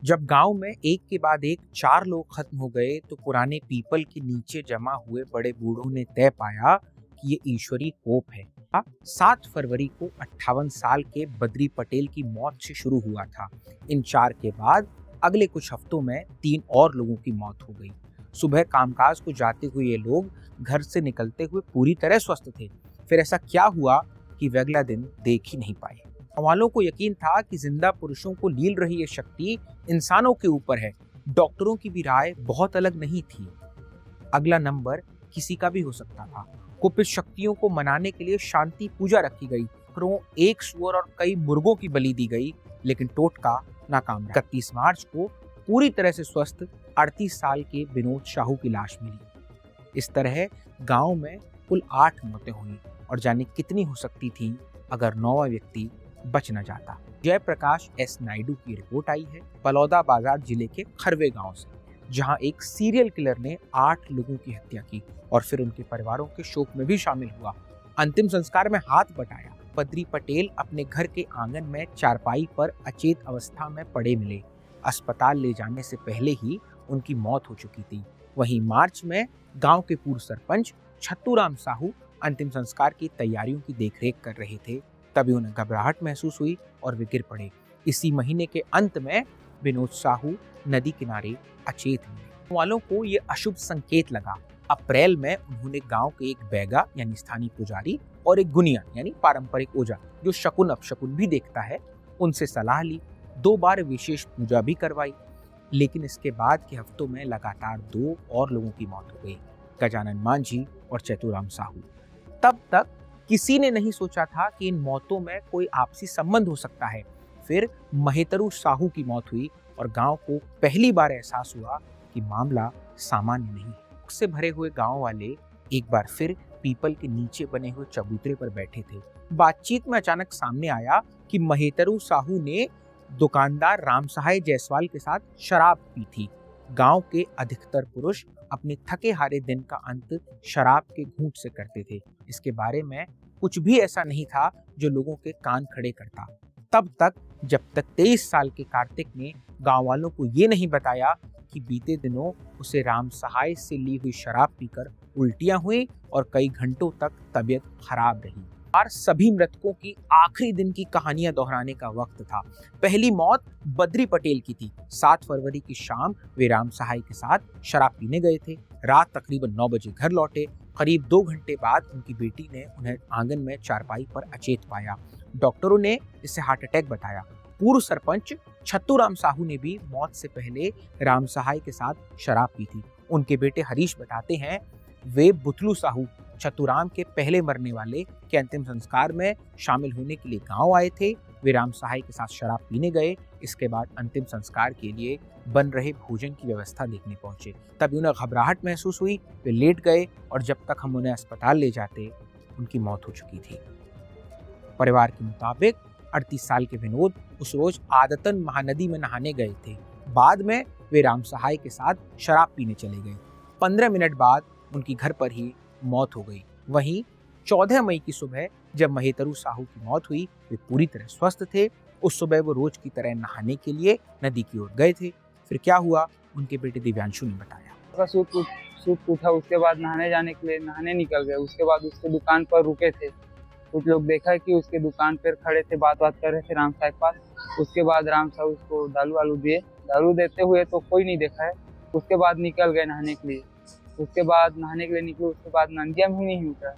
जब गांव में एक के बाद एक 4 लोग खत्म हो गए तो पुराने पीपल के नीचे जमा हुए बड़े बूढ़ों ने तय पाया कि ये ईश्वरी कोप है। 7 फरवरी को 58 साल के बद्री पटेल की मौत से शुरू हुआ था। इन 4 के बाद अगले कुछ हफ्तों में 3 और लोगों की मौत हो गई। सुबह कामकाज को जाते हुए ये लोग घर से निकलते हुए पूरी तरह स्वस्थ थे। फिर ऐसा क्या हुआ कि वे अगला दिन देख ही नहीं पाए। वालों को यकीन था कि जिंदा पुरुषों को लील रही ये शक्ति इंसानों के ऊपर है। डॉक्टरों की भी राय बहुत अलग नहीं थी। अगला नंबर किसी का भी हो सकता था। कुपित शक्तियों को मनाने के लिए शांति पूजा रखी गई। एक सूअर और कई मुर्गों की बलि दी गई, लेकिन टोटका नाकाम रहा। 31 मार्च को पूरी तरह से स्वस्थ 38 साल के विनोद साहू की लाश मिली। इस तरह गांव में कुल 8 मौतें हुई और जाने कितनी हो सकती थी अगर 9वां व्यक्ति बच न जाता। जयप्रकाश एस नायडू की रिपोर्ट आई है बलौदा बाजार जिले के खरवे गांव से, जहां एक सीरियल किलर ने 8 लोगों की हत्या की और फिर उनके परिवारों के शोक में भी शामिल हुआ। अंतिम संस्कार में हाथ बटाया। बद्री पटेल अपने घर के आंगन में चारपाई पर अचेत अवस्था में पड़े मिले। अस्पताल ले जाने से पहले ही उनकी मौत हो चुकी थी। वहीं मार्च में गांव के पूर्व सरपंच छत्तूराम साहू अंतिम संस्कार की तैयारियों की देखरेख कर रहे थे। तभी उन्हें घबराहट महसूस हुई और वे गिर पड़े। इसी महीने के अंत में विनोद साहू नदी किनारे अचेत मिले। वालों को ये अशुभ संकेत लगा। अप्रैल में उन्होंने गांव के एक बैगा यानी स्थानीय पुजारी और एक गुनिया यानी पारंपरिक ओझा जो शकुन अपशकुन भी देखता है, उनसे सलाह ली। 2 बार विशेष पूजा भी करवाई, लेकिन इसके बाद के हफ्तों में लगातार 2 और लोगों की मौत हो गई, गजानन मांझी और चतुराम साहू। तब तक किसी ने नहीं सोचा था कि इन मौतों में कोई आपसी संबंध हो सकता है। फिर महेतरू साहू की मौत हुई और गांव को पहली बार एहसास हुआ कि मामला सामान्य नहीं है। उससे भरे हुए गांव वाले एक बार फिर पीपल के नीचे बने हुए चबूतरे पर बैठे थे। बातचीत में अचानक सामने आया कि महेतरू साहू ने दुकानदार राम सहाय जायसवाल के साथ शराब पी थी। गांव के अधिकतर पुरुष अपने थके हारे दिन का अंत शराब के घूंट से करते थे। इसके बारे में कुछ भी ऐसा नहीं था जो लोगों के कान खड़े करता, तब तक जब तक 23 साल के कार्तिक ने गांव वालों को ये नहीं बताया कि बीते दिनों उसे राम सहाय से ली हुई शराब पीकर उल्टियां हुई और कई घंटों तक तबीयत खराब रही। और सभी मृतकों की आखिरी दिन की कहानियां दोहराने का वक्त था। पहली मौत बद्री पटेल की थी। 7 फरवरी की शाम वे राम सहाय के साथ शराब पीने गए थे। रात तकरीबन 9 बजे घर लौटे। करीब 2 घंटे बाद उनकी बेटी ने उन्हें आंगन में चारपाई पर अचेत पाया। डॉक्टरों ने इसे हार्ट अटैक बताया। पूर्व सरपंच छत्तूराम साहू ने भी मौत से पहले राम सहाय के साथ शराब पी थी। उनके बेटे हरीश बताते हैं वे बुतलू साहू छत्तूराम के पहले मरने वाले के अंतिम संस्कार में शामिल होने के लिए गांव आए थे। वे राम सहाय के साथ शराब पीने गए। इसके बाद अंतिम संस्कार के लिए बन रहे भोजन की व्यवस्था देखने पहुंचे। तभी उन्हें घबराहट महसूस हुई। वे लेट गए और जब तक हम उन्हें अस्पताल ले जाते उनकी मौत हो चुकी थी। परिवार के मुताबिक 38 साल के विनोद उस रोज आदतन महानदी में नहाने गए थे। बाद में वे राम सहाय के साथ शराब पीने चले गए। 15 मिनट बाद उनकी घर पर ही मौत हो गई। वहीं 14 मई की सुबह जब महेतरू साहू की मौत हुई, वे पूरी तरह स्वस्थ थे। उस सुबह वो रोज की तरह नहाने के लिए नदी की ओर गए थे। फिर क्या हुआ, उनके बेटे दिव्यांशु ने बताया। सूट उठा, उसके बाद नहाने जाने के लिए नहाने निकल गए। उसके बाद उसके दुकान पर रुके थे। कुछ लोग देखा कि उसके दुकान पर खड़े थे, बात कर रहे थे राम साहब के पास। उसके बाद राम साहब उसको दारू वालू दिए। दारू देते हुए तो कोई नहीं देखा है। उसके बाद निकल गए नहाने के लिए। उसके बाद नहाने के लिए निकले। उसके बाद नंदिया में ही नहीं उतरा,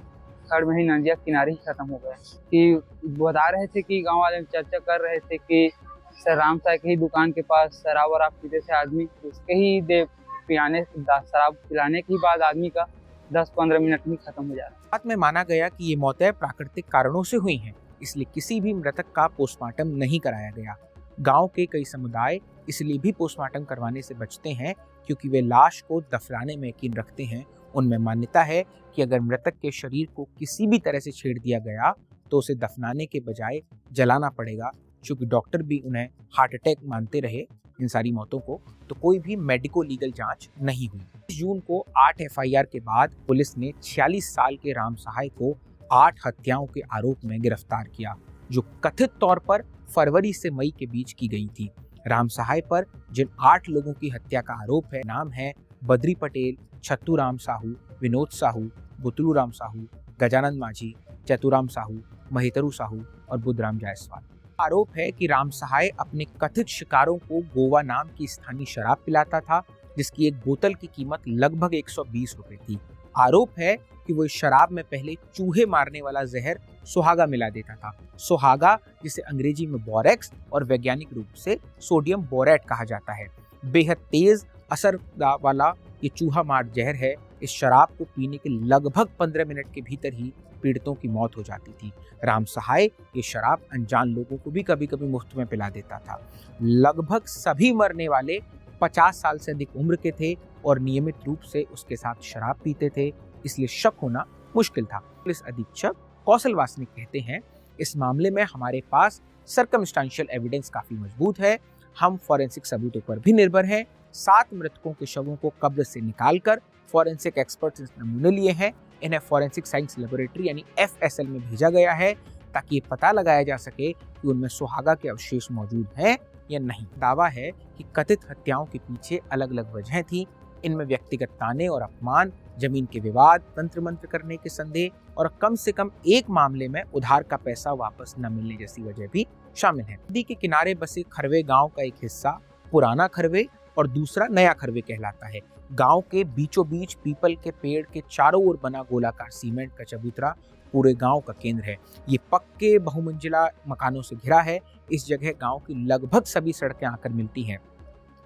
खड़ में ही नंदिया किनारे ही खत्म हो गया। कि बता रहे थे कि गांव वाले चर्चा कर रहे थे कि सर राम साहब के ही दुकान के पास शराब वराब पीते थे आदमी। उसके ही शराब पिलाने के बाद आदमी का 10-15 मिनट में खत्म हो जाता। बाद में माना गया कि ये मौतें प्राकृतिक कारणों से हुई हैं, इसलिए किसी भी मृतक का पोस्टमार्टम नहीं कराया गया। गांव के कई समुदाय इसलिए भी पोस्टमार्टम करवाने से बचते हैं क्योंकि वे लाश को दफनाने में यकीन रखते हैं। उनमें मान्यता है कि अगर मृतक के शरीर को किसी भी तरह से छेड़ दिया गया तो उसे दफनाने के बजाय जलाना पड़ेगा। चूंकि डॉक्टर भी उन्हें हार्ट अटैक मानते रहे इन सारी मौतों को, तो कोई भी मेडिको लीगल जांच नहीं हुई। जून को 8 FIR के बाद पुलिस ने 46 साल के राम सहाय को 8 हत्याओं के आरोप में गिरफ्तार किया, जो कथित तौर पर फरवरी से मई के बीच की गई थी। राम सहाय पर जिन 8 लोगों की हत्या का आरोप है नाम है बद्री पटेल, छत्तू राम साहू, विनोद साहू, बुतलू राम साहू, गजानंद माझी, चतुराम साहू, महितरू साहू और बुद्धराम जायसवाल। आरोप है कि राम सहाय अपने कथित शिकारों को गोवा नाम की स्थानीय शराब पिलाता था, जिसकी एक बोतल की कीमत लगभग 120 रुपए थी। आरोप है कि वो इस शराब में पहले चूहे मारने वाला जहर सुहागा मिला देता था। सुहागा, जिसे अंग्रेजी में बोरेक्स और वैज्ञानिक रूप से सोडियम बोरेट कहा जाता है, बेहद तेज असर वाला ये चूहा मार जहर है। इस शराब को पीने के लगभग 15 मिनट के भीतर ही पीड़ितों की मौत हो जाती थी। राम सहाय ये शराब अनजान लोगों को भी कभी कभी मुफ्त में पिला देता था। लगभग सभी मरने वाले 50 साल से अधिक उम्र के थे और नियमित रूप से उसके साथ शराब पीते थे, इसलिए शक होना मुश्किल था। पुलिस अधीक्षक कौशल वासनिक कहते हैं, इस मामले में हमारे पास सर्कमस्टांशियल एविडेंस काफी मजबूत है। हम फॉरेंसिक सबूतों पर भी निर्भर हैं। 7 मृतकों के शवों को कब्र से निकालकर फॉरेंसिक एक्सपर्ट्स ने नमूने लिए हैं। इन्हें फॉरेंसिक साइंस लेबोरेटरी यानी FSL में भेजा गया है ताकि ये पता लगाया जा सके कि उनमें सुहागा के अवशेष मौजूद हैं या नहीं। दावा है कि कथित हत्याओं के पीछे अलग अलग वजहें थीं। इनमें व्यक्तिगत ताने और अपमान, जमीन के विवाद, तंत्र मंत्र करने के संदेह और कम से कम एक मामले में उधार का पैसा वापस न मिलने जैसी वजह भी शामिल है। नदी के किनारे बसे खरवे गांव का एक हिस्सा पुराना खरवे और दूसरा नया खरवे कहलाता है। गांव के बीचों बीच पीपल के पेड़ के चारों ओर बना गोलाकार सीमेंट का चबूतरा पूरे गांव का केंद्र है। ये पक्के बहुमंजिला मकानों से घिरा है। इस जगह गांव की लगभग सभी सड़कें आकर मिलती हैं।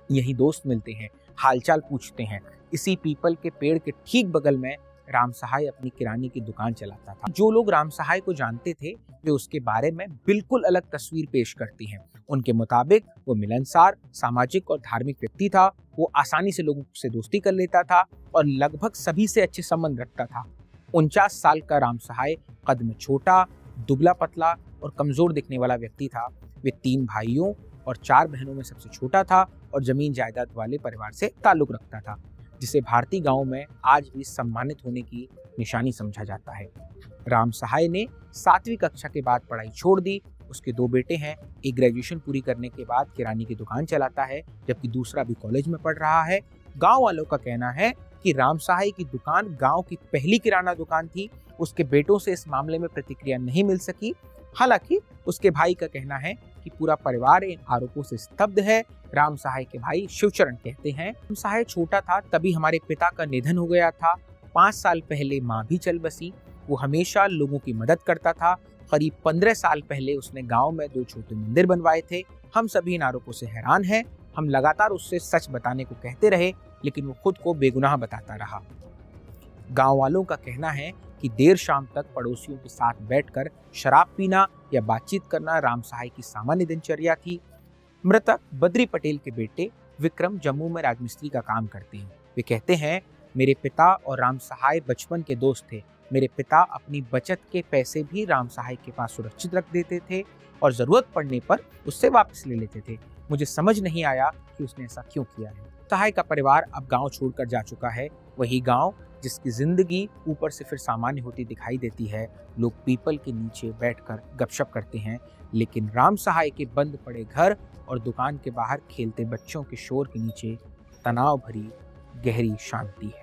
यही दोस्त मिलते हैं, हालचाल पूछते हैं। इसी पीपल के पेड़ के ठीक बगल में राम सहाय अपनी किराने की दुकान चलाता था। जो लोग राम सहाय को जानते थे वे उसके बारे में बिल्कुल अलग तस्वीर पेश करती हैं। उनके मुताबिक वो मिलनसार, सामाजिक और धार्मिक व्यक्ति था। वो आसानी से लोगों से दोस्ती कर लेता था और लगभग सभी से अच्छे संबंध रखता था। 49 साल का राम सहाय कद में छोटा, दुबला पतला और कमजोर दिखने वाला व्यक्ति था। वे 3 भाइयों और 4 बहनों में सबसे छोटा था और जमीन जायदाद वाले परिवार से ताल्लुक रखता था, जिसे भारतीय गांव में आज भी सम्मानित होने की निशानी समझा जाता है। राम सहाय ने 7वीं कक्षा के बाद पढ़ाई छोड़ दी। उसके 2 बेटे हैं। एक ग्रेजुएशन पूरी करने के बाद किराने की दुकान चलाता है, जबकि दूसरा भी कॉलेज में पढ़ रहा है। गांव वालों का कहना है कि राम सहाय की दुकान गांव की पहली किराना दुकान थी। उसके बेटों से इस मामले में प्रतिक्रिया नहीं मिल सकी। हालांकि उसके भाई का कहना है कि पूरा परिवार इन आरोपों से स्तब्ध है। राम सहाय के भाई शिवचरण कहते हैं, राम सहाय छोटा था तभी हमारे पिता का निधन हो गया था। 5 साल पहले माँ भी चल बसी। वो हमेशा लोगों की मदद करता था। करीब 15 साल पहले उसने गांव में 2 छोटे मंदिर बनवाए थे। हम सभी इन आरोपों से हैरान हैं। हम लगातार उससे सच बताने को कहते रहे, लेकिन वो खुद को बेगुनाह बताता रहा। गांव वालों का कहना है कि देर शाम तक पड़ोसियों के साथ बैठकर शराब पीना या बातचीत करना राम सहाय की सामान्य दिनचर्या थी। मृतक बद्री पटेल के बेटे विक्रम जम्मू में राजमिस्त्री का काम करते हैं। वे कहते हैं, मेरे पिता और राम सहाय बचपन के दोस्त थे। मेरे पिता अपनी बचत के पैसे भी राम सहाय के पास सुरक्षित रख देते थे और जरूरत पड़ने पर उससे वापस ले लेते थे। मुझे समझ नहीं आया कि उसने ऐसा क्यों किया है। सहाय का परिवार अब गांव छोड़कर जा चुका है। वही गांव जिसकी जिंदगी ऊपर से फिर सामान्य होती दिखाई देती है। लोग पीपल के नीचे बैठकर गपशप करते हैं, लेकिन राम सहाय के बंद पड़े घर और दुकान के बाहर खेलते बच्चों के शोर के नीचे तनाव भरी गहरी शांति है।